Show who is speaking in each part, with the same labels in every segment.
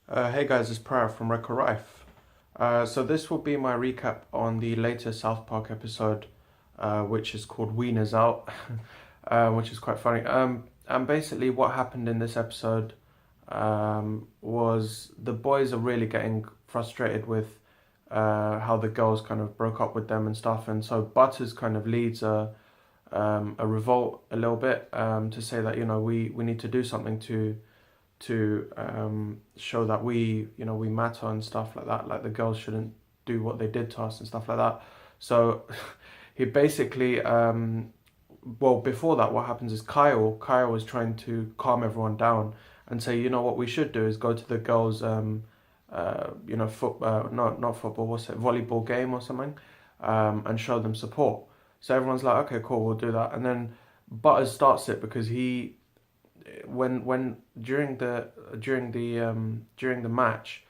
Speaker 1: Hey guys, it's Prayer from Recorife. So this will be my recap on the latest South Park episode, which is called Wieners Out, which is quite funny. And basically what happened in this episode was the boys are really getting frustrated with how the girls kind of broke up with them and stuff, and so Butters kind of leads a revolt a little bit to say that we need to do something to show that we matter and stuff like that. Like the girls shouldn't do what they did to us and stuff like that. So he basically, well, before that, what happens is Kyle is trying to calm everyone down and say, what we should do is go to the girls, not football, what's it, volleyball game or something, and show them support. So everyone's like, okay, cool, we'll do that. And then Butters starts it because he when during the match,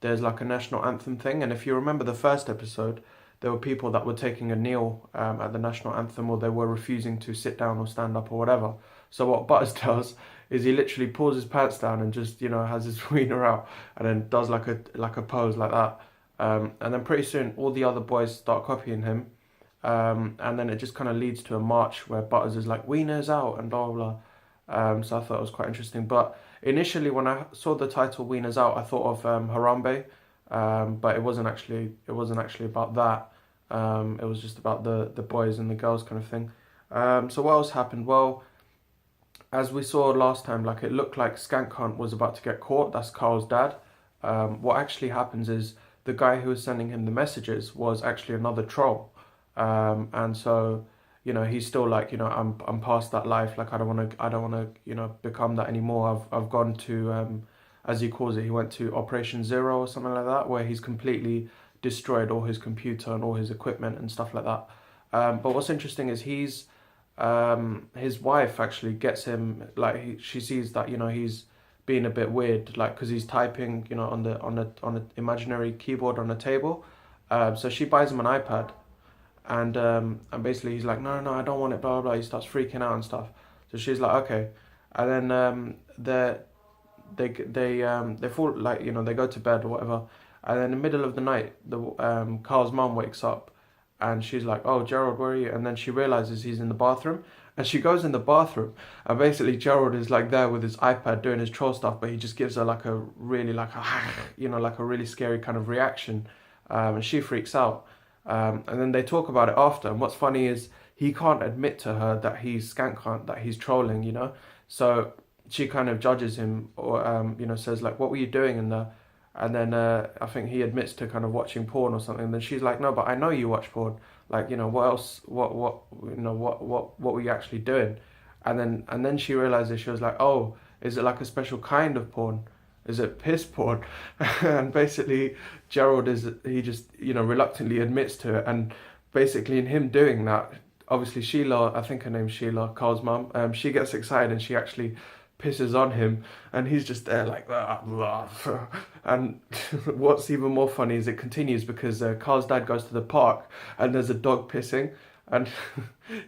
Speaker 1: there's like a national anthem thing, and if you remember the first episode, there were people that were taking a kneel at the national anthem, or they were refusing to sit down or stand up or whatever. So what Butters does is he literally pulls his pants down and just has his wiener out, and then does like a pose like that, and then pretty soon all the other boys start copying him, and then it just kind of leads to a march where Butters is like wieners out and blah blah blah. So I thought it was quite interesting. But initially, when I saw the title "Wieners Out," I thought of Harambe, but it wasn't actually about that. It was just about the boys and the girls kind of thing. So what else happened? Well, as we saw last time, like it looked like Skank Hunt was about to get caught. That's Carl's dad. What actually happens is the guy who was sending him the messages was actually another troll, and so he's still like, I'm past that life. Like I don't want to become that anymore. I've gone to as he calls it, he went to Operation Zero or something like that, where he's completely destroyed all his computer and all his equipment and stuff like that. But what's interesting is his wife actually gets him, like she sees that he's being a bit weird, like because he's typing on the imaginary keyboard on the table. So she buys him an iPad, and basically he's like, no, I don't want it, blah blah blah. He starts freaking out and stuff. So she's like, okay, and then they fall, like they go to bed or whatever, and then in the middle of the night, the Carl's mom wakes up, and she's like, oh Gerald, where are you? And then she realizes he's in the bathroom, and she goes in the bathroom, and basically Gerald is like there with his iPad doing his troll stuff, but he just gives her like a really like a like a really scary kind of reaction, and she freaks out. And then they talk about it after. And what's funny is he can't admit to her that he's skank hunt, that he's trolling. So she kind of judges him, or says like, "What were you doing in there?" And then I think he admits to kind of watching porn or something. And then she's like, "No, but I know you watch porn. Like, what else? What were you actually doing?" And then she realizes, she was like, "Oh, is it like a special kind of porn? Is it piss porn?" And basically Gerald he just reluctantly admits to it, and basically in him doing that, obviously Sheila, I think her name's Sheila, Carl's mum, she gets excited and she actually pisses on him, and he's just there like that. And what's even more funny is it continues because Carl's dad goes to the park and there's a dog pissing, and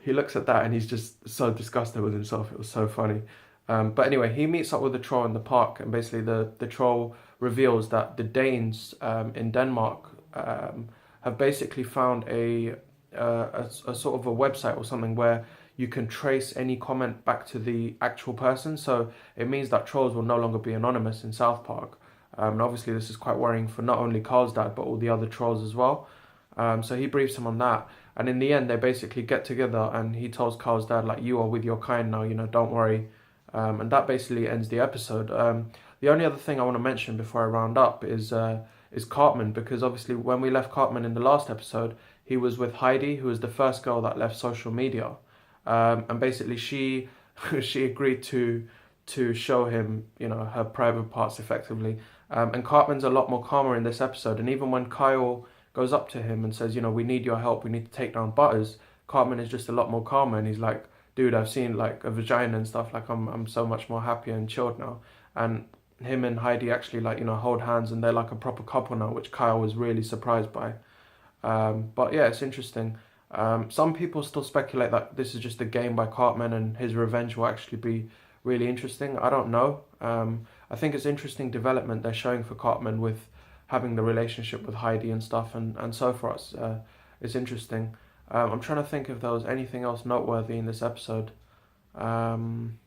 Speaker 1: he looks at that and he's just so disgusted with himself. It was so funny. But anyway, he meets up with the troll in the park, and basically the troll reveals that the Danes in Denmark have basically found a sort of a website or something where you can trace any comment back to the actual person. So it means that trolls will no longer be anonymous in South Park. And obviously this is quite worrying for not only Carl's dad, but all the other trolls as well. So he briefs him on that. And in the end, they basically get together and he tells Carl's dad, like, you are with your kind now, don't worry. And that basically ends the episode. The only other thing I want to mention before I round up is Cartman, because obviously when we left Cartman in the last episode, he was with Heidi, who was the first girl that left social media, and basically she she agreed to show him her private parts effectively. And Cartman's a lot more calmer in this episode, and even when Kyle goes up to him and says, we need your help, we need to take down Butters, Cartman is just a lot more calmer, and he's like, dude, I've seen like a vagina and stuff, like I'm so much more happy and chilled now. And him and Heidi actually like hold hands, and they're like a proper couple now, which Kyle was really surprised by. But yeah, it's interesting. Some people still speculate that this is just a game by Cartman and his revenge will actually be really interesting. I don't know. I think it's interesting development they're showing for Cartman with having the relationship with Heidi and stuff, and so far it's interesting. I'm trying to think if there was anything else noteworthy in this episode. Um,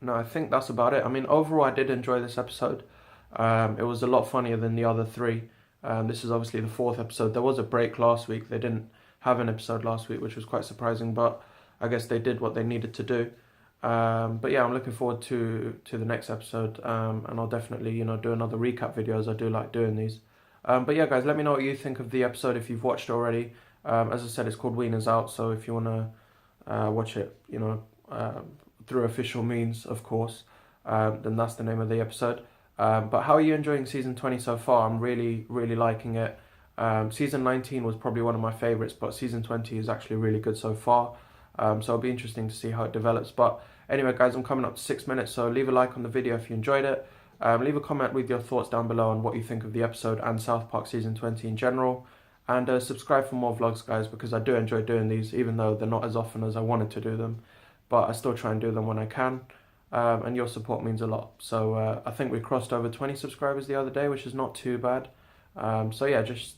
Speaker 1: no, I think that's about it. I mean, overall, I did enjoy this episode. It was a lot funnier than the other three. This is obviously the fourth episode. There was a break last week. They didn't have an episode last week, which was quite surprising, but I guess they did what they needed to do. But yeah, I'm looking forward to the next episode, and I'll definitely, do another recap video, as I do like doing these. But yeah, guys, let me know what you think of the episode if you've watched already. As I said, it's called Wieners Out, so if you want to watch it, through official means, of course, then that's the name of the episode. But how are you enjoying season 20 so far? I'm really, really liking it. Season 19 was probably one of my favorites, but season 20 is actually really good so far. So it'll be interesting to see how it develops. But anyway, guys, I'm coming up to 6 minutes, so leave a like on the video if you enjoyed it. Leave a comment with your thoughts down below on what you think of the episode and South Park season 20 in general. And subscribe for more vlogs, guys, because I do enjoy doing these, even though they're not as often as I wanted to do them. But I still try and do them when I can. And your support means a lot. So I think we crossed over 20 subscribers the other day, which is not too bad. So yeah, just,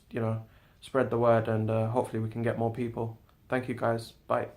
Speaker 1: spread the word, and hopefully we can get more people. Thank you, guys. Bye.